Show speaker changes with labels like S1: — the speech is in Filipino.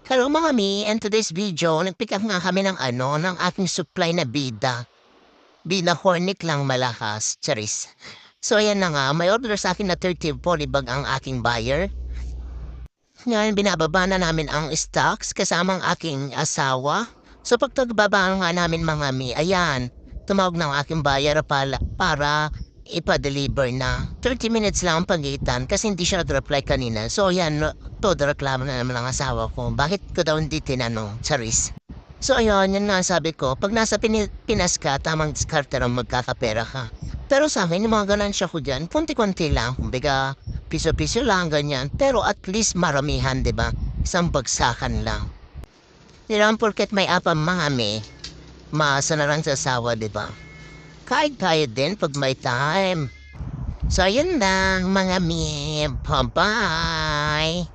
S1: Hello mga mi, and today's video, nag-pick up nga kami ng aking supply na bida. Bida hornic lang malakas, charis. So ayan na nga, may order sa akin na 30 polybag ang aking buyer. Ngayon binababa na namin ang stocks kasama ang aking asawa. So pagtagbaba nga namin mga mi, ayan, tumawag ng aking buyer para ipa-deliver na. 30 minutes lang ang pagitan kasi hindi siya nag-reply kanina. So ayan, todo reklamo na naman ang asawa ko. Bakit ko daw hindi tinanong? Charis. So ayun, yun nga sabi ko, pag nasa Pinas ka, tamang diskarte lang magkakapera ka. Pero sa akin, yung mga ganansya ko dyan, konti-konti lang. Kumbaga, piso-piso lang, ganyan. Pero at least maramihan, di ba? Isang bagsakan lang. Di lang porket may apang mami, maasa na lang sa asawa, di ba? Kahit-kahit din pag may time. So, yun lang, mga mi. Bye-bye!